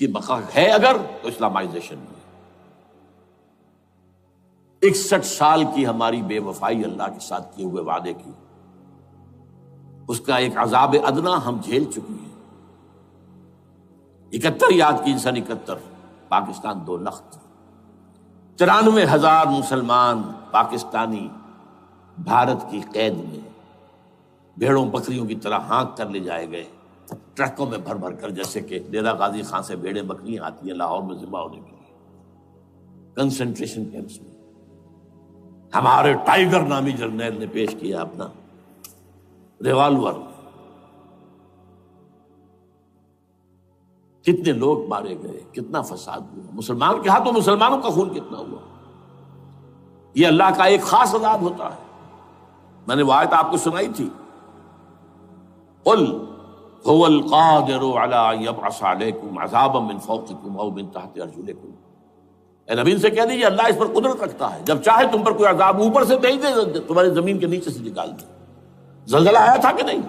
کی بقا ہے اگر تو اسلامائزیشن میں 61 سال کی ہماری بے وفائی اللہ کے ساتھ کیے ہوئے وعدے کی، اس کا ایک عذاب ادنا ہم جھیل چکے ہیں۔ 71 یاد کی سن 71 پاکستان 2 لخت، 93,000 مسلمان پاکستانی بھارت کی قید میں بھیڑوں بکریوں کی طرح ہانک کر لے جائے گئے، ٹرکوں میں بھر بھر کر، جیسے کہ ڈیرہ غازی خان سے بھیڑیں بکریاں آتی ہیں لاہور میں ذبح ہونے کے لیے، کنسنٹریشن کیمپس میں۔ ہمارے ٹائیگر نامی جرنیل نے پیش کیا اپنا ریوالور، کتنے لوگ مارے گئے، کتنا فساد ہوا، مسلمان کے ہاتھوں مسلمانوں کا خون کتنا ہوا۔ یہ اللہ کا ایک خاص عذاب ہوتا ہے۔ میں نے وہ آیت آپ کو سنائی تھی، قل هو القادر على ان يبعث عليكم عذابا من فوقكم او من تحت ارجلكم۔ اے نبی سے کہہ دیجیے اللہ اس پر قدرت رکھتا ہے، جب چاہے تم پر کوئی عذاب اوپر سے بھیج دے، تمہاری زمین کے نیچے سے نکال دے۔ زلزلہ آیا تھا کہ نہیں؟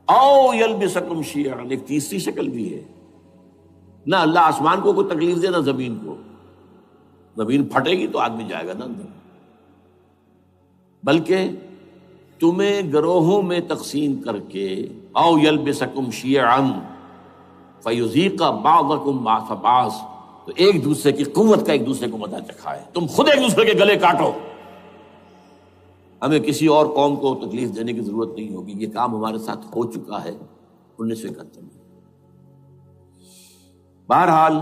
او یلبسکم شیعا، ایک تیسری شکل بھی ہے، نہ اللہ آسمان کو کوئی تکلیف دے نہ زمین کو، زمین پھٹے گی تو آدمی جائے گا نا اندر، بلکہ تمہیں گروہوں میں تقسیم کر کے او یلبسکم شیعا فیذیق بعضکم بعض بعض، تو ایک دوسرے کی قوت کا ایک دوسرے کو مزہ چکھائے، تم خود ایک دوسرے کے گلے کاٹو۔ ہمیں کسی اور قوم کو تکلیف دینے کی ضرورت نہیں ہوگی، یہ کام ہمارے ساتھ ہو چکا ہے 1971 میں۔ بہرحال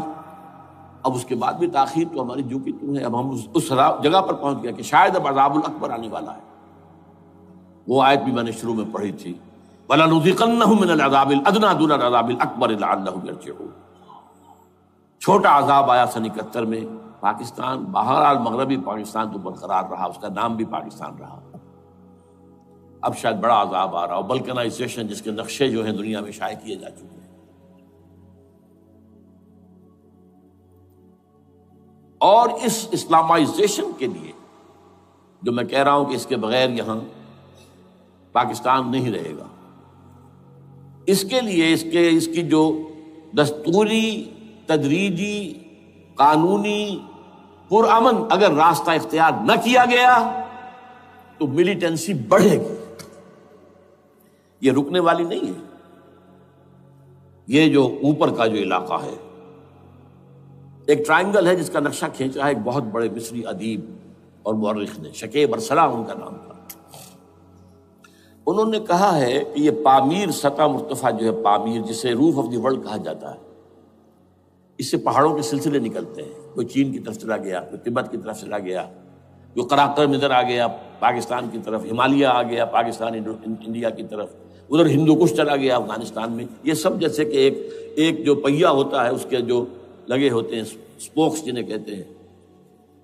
اب اس کے بعد بھی تاخیر تو ہماری جو کی تو ہے، اب ہم اس جگہ پر پہنچ گئے کہ شاید اب عذاب الاکبر آنے والا ہے۔ وہ آیت بھی میں نے شروع میں پڑھی تھی، وَلَنُذِيقَنَّهُم مِّنَ الْعَذَابِ الْأَدْنَىٰ دُونَ الْعَذَابِ الْأَكْبَرِ لَعَلَّهُمْ يَرْجِعُونَ۔ چھوٹا عذاب آیا سن 71 میں پاکستان، بہرحال مغربی پاکستان تو برقرار رہا، اس کا نام بھی پاکستان رہا۔ اب شاید بڑا عذاب آ رہا ہو، بلکنائزیشن جس کے نقشے جو ہیں دنیا میں شائع کیے جا چکے ہیں۔ اور اس اسلامائزیشن کے لیے جو میں کہہ رہا ہوں کہ اس کے بغیر یہاں پاکستان نہیں رہے گا، اس کے لیے اس کی جو دستوری، تدریجی، قانونی، پرامن اگر راستہ اختیار نہ کیا گیا تو ملیٹنسی بڑھے گی، یہ رکنے والی نہیں ہے۔ یہ جو اوپر کا جو علاقہ ہے، ایک ٹرائنگل ہے جس کا نقشہ کھینچا ہے ایک بہت بڑے مصری ادیب اور مورخ نے، شکیب ارسلان ان کا نام تھا۔ انہوں نے کہا ہے کہ یہ پامیر، سطح مرتفع جو ہے پامیر، جسے روف آف دی ورلڈ کہا جاتا ہے، اس سے پہاڑوں کے سلسلے نکلتے ہیں، کوئی چین کی طرف چلا گیا، کوئی تبت کی طرف چلا گیا، جو قراقرم ادھر آ گیا پاکستان کی طرف، ہمالیہ آ گیا پاکستان انڈیا کی طرف، ادھر ہندو کش چلا گیا افغانستان میں۔ یہ سب جیسے کہ ایک جو پہیا ہوتا ہے اس کے جو لگے ہوتے ہیں اسپوکس جنہیں کہتے ہیں۔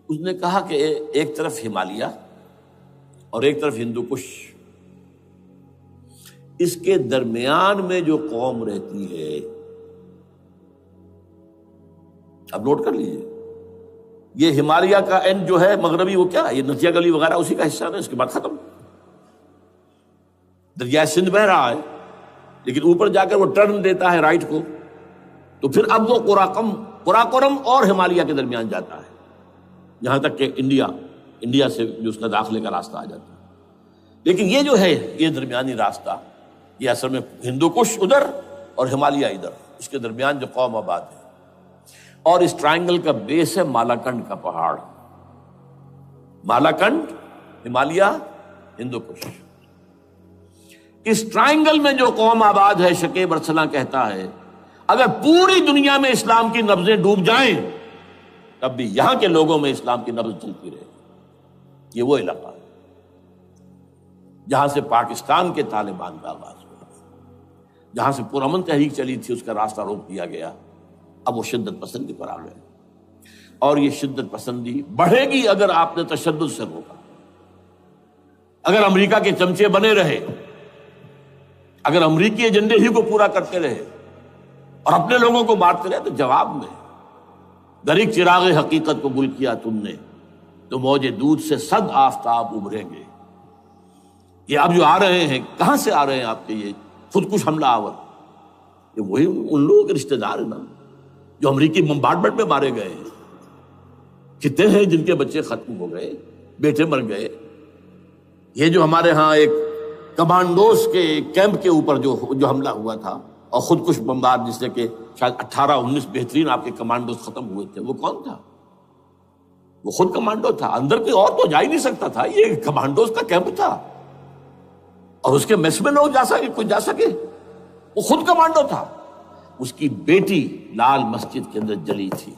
اس نے کہا کہ ایک طرف ہمالیہ اور ایک طرف ہندو کش، اس کے درمیان میں جو قوم رہتی ہے، اب نوٹ کر لیجیے، یہ ہمالیہ کا اینڈ جو ہے مغربی، وہ کیا ہے، یہ نتیا گلی وغیرہ اسی کا حصہ ہے، اس کے بعد ختم، دریائے سندھ بہ رہا ہے، لیکن اوپر جا کر وہ ٹرن دیتا ہے رائٹ کو، تو پھر اب وہ قراقرم اور ہمالیہ کے درمیان جاتا ہے، یہاں تک کہ انڈیا سے جو اس کا داخلے کا راستہ آ جاتا ہے۔ لیکن یہ جو ہے یہ درمیانی راستہ، یہ اصل میں ہندو کش ادھر اور ہمالیہ ادھر، اس کے درمیان جو قوم آباد ہے، اور اس ٹرائنگل کا بیس ہے مالاکنڈ کا پہاڑ، مالاکنڈ، ہمالیہ، ہندو کش۔ اس ٹرائنگل میں جو قوم آباد ہے، شکیب ارسلان کہتا ہے اگر پوری دنیا میں اسلام کی نبضیں ڈوب جائیں تب بھی یہاں کے لوگوں میں اسلام کی نبض چلتی رہے گی۔ یہ وہ علاقہ ہے جہاں سے پاکستان کے طالبان کا آغاز ہوا، جہاں سے پرامن تحریک چلی تھی، اس کا راستہ روک دیا گیا۔ اب وہ شدت پسندی پر آ گئے، اور یہ شدت پسندی بڑھے گی اگر آپ نے تشدد سے روکا، اگر امریکہ کے چمچے بنے رہے، اگر امریکی ایجنڈے ہی کو پورا کرتے رہے اور اپنے لوگوں کو مارتے رہے، تو جواب میں دریک چراغ حقیقت کو گل کیا تم نے، تو موج دودھ سے 100 آفتاب ابھریں گے۔ یہ اب جو آ رہے ہیں، کہاں سے آ رہے ہیں آپ کے یہ خودکش حملہ آور؟ یہ وہی ان لوگوں کے رشتہ دار ہیں نا جو امریکی بمبارڈمنٹ میں مارے گئے ہیں. کتنے ہیں جن کے بچے ختم ہو گئے, بیٹے مر گئے. یہ جو ہمارے ہاں ایک کمانڈوز کے کیمپ کے اوپر جو حملہ ہوا تھا اور خودکش بمبار جس سے کہ شاید 18-19 بہترین آپ کے کمانڈوز ختم ہوئے تھے, وہ کون تھا؟ وہ خود کمانڈو تھا. اندر کوئی اور تو جا ہی نہیں سکتا تھا, یہ کمانڈوز کا کیمپ تھا اور اس کے میس میں لوگ جا سکے, کوئی جا سکے. وہ خود کمانڈو تھا. اس کی بیٹی لال مسجد کے اندر جلی تھی.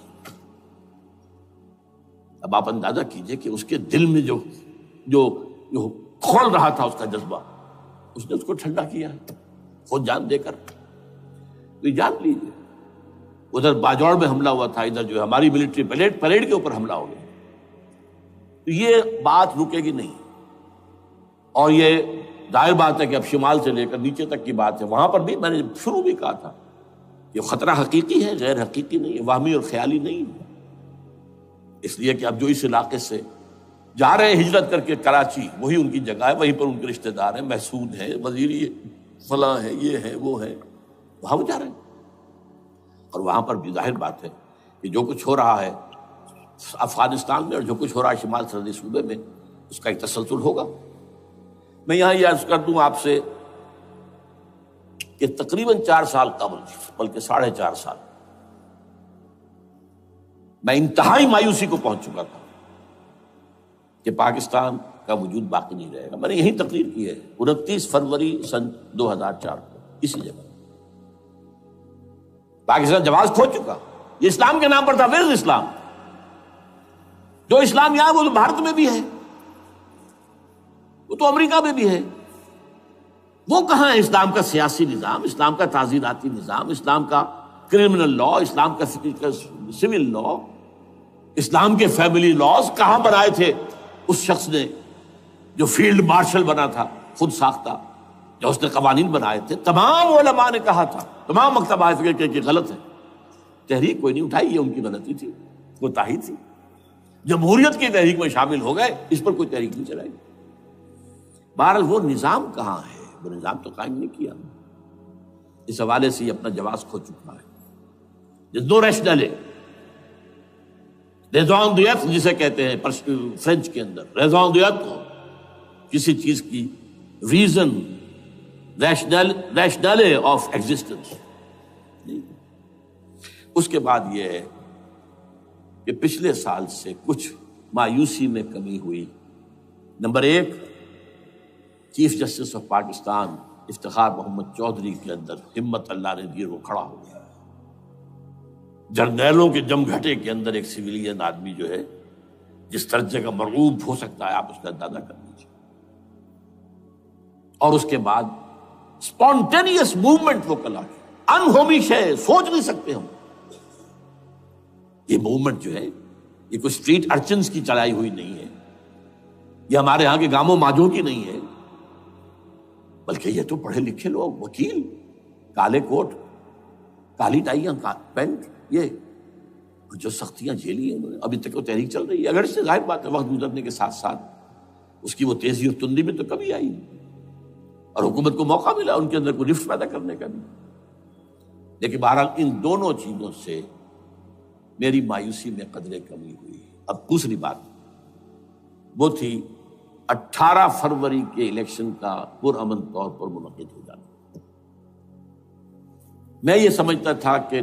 اب آپ اندازہ کیجئے کہ اس کے دل میں جو کھول رہا تھا اس کا جذبہ, اس نے اس کو ٹھنڈا کیا خود جان دے کر. تو جان لیجیے ادھر باجوڑ میں حملہ ہوا تھا, ادھر جو ہے ہماری ملٹری پریڈ کے اوپر حملہ ہو گیا. تو یہ بات رکے گی نہیں. اور یہ ظاہر بات ہے کہ اب شمال سے لے کر نیچے تک کی بات ہے. وہاں پر بھی میں نے شروع بھی کہا تھا یہ خطرہ حقیقی ہے, غیر حقیقی نہیں ہے, وہمی اور خیالی نہیں ہے. اس لیے کہ اب جو اس علاقے سے جا رہے ہیں ہجرت کر کے کراچی, وہی ان کی جگہ ہے, وہیں پر ان کے رشتہ دار ہیں, محسود ہیں, وزیری فلاں ہیں, یہ ہیں وہ ہیں, وہاں وہ جا رہے ہیں. اور وہاں پر بھی ظاہر بات ہے کہ جو کچھ ہو رہا ہے افغانستان میں اور جو کچھ ہو رہا ہے شمال سرحدی صوبے میں, اس کا ایک تسلسل ہوگا. میں یہاں یہ عرض کر دوں آپ سے کہ تقریباً 4 سال قبل, بلکہ 4.5 سال, میں انتہائی مایوسی کو پہنچ چکا تھا کہ پاکستان کا وجود باقی نہیں رہے گا. میں نے یہی تقریر کی ہے 29 فروری سن 2004 کو اسی جگہ. پاکستان جواز کھو چکا. یہ اسلام کے نام پر تھا. ویئر از اسلام؟ جو اسلام یہاں وہ تو بھارت میں بھی ہے, وہ تو امریکہ میں بھی ہے. وہ کہاں ہے اسلام کا سیاسی نظام, اسلام کا تعزیراتی نظام, اسلام کا کرمنل لا, اسلام کا سول لا, اسلام کے فیملی لاز کہاں بنائے تھے اس شخص نے جو فیلڈ مارشل بنا تھا, خود ساختہ, جو اس نے قوانین بنائے تھے. تمام علماء نے کہا تھا, تمام مکتبہ فکر کہ غلط ہے. تحریک کوئی نہیں اٹھائی, یہ ان کی غلطی تھی, کوتاہی تھی. جمہوریت کی تحریک میں شامل ہو گئے, اس پر کوئی تحریک نہیں چلائی. بہرحال وہ نظام کہاں ہے؟ وہ نظام تو قائم نہیں کیا. اس حوالے سے یہ اپنا جواز کھو چکا ہے. دو ریشنل ریزون دیت جسے کہتے ہیں فرینچ کے اندر, ریزون دیت کو کسی چیز کی ریزن, ریشنل آف ایگزسٹنس. اس کے بعد یہ ہے کہ پچھلے سال سے کچھ مایوسی میں کمی ہوئی. Number 1, chief justice of Pakistan Iftikhar Muhammad Chaudhry کے اندر ہمت اللہ نے دی, وہ کھڑا ہو گیا. جرنیلوں کے جمگھٹے کے اندر ایک سویلین آدمی جو ہے جس درجے کا مرغوب ہو سکتا ہے, آپ اس کا اندازہ کر لیجیے. اور اس کے بعد اسپونٹینیس موومنٹ وہ کلا, انہومیش ہے, سوچ نہیں سکتے ہم. یہ موومنٹ جو ہے یہ کوئی اسٹریٹ ارچنز کی چلائی ہوئی نہیں ہے, یہ ہمارے ہاں کے گاموں ماجوں کی نہیں ہے, بلکہ یہ تو پڑھے لکھے لوگ, وکیل, کالے کوٹ, کالی ٹائیاں, پینٹ, یہ جو سختیاں جھیلی ہیں انہوں نے. ابھی تک وہ تحریک چل رہی ہے. اگر اس سے ظاہر بات ہے وقت گزرنے کے ساتھ ساتھ اس کی وہ تیزی اور تندی میں تو کبھی آئی, اور حکومت کو موقع ملا ان کے اندر کوئی رفت پیدا کرنے کا بھی. لیکن بہرحال ان دونوں چیزوں سے میری مایوسی میں قدرے کمی ہوئی. اب دوسری بات وہ تھی 18 فروری کے الیکشن کا پرامن طور پر منعقد ہو جانا. میں یہ سمجھتا تھا کہ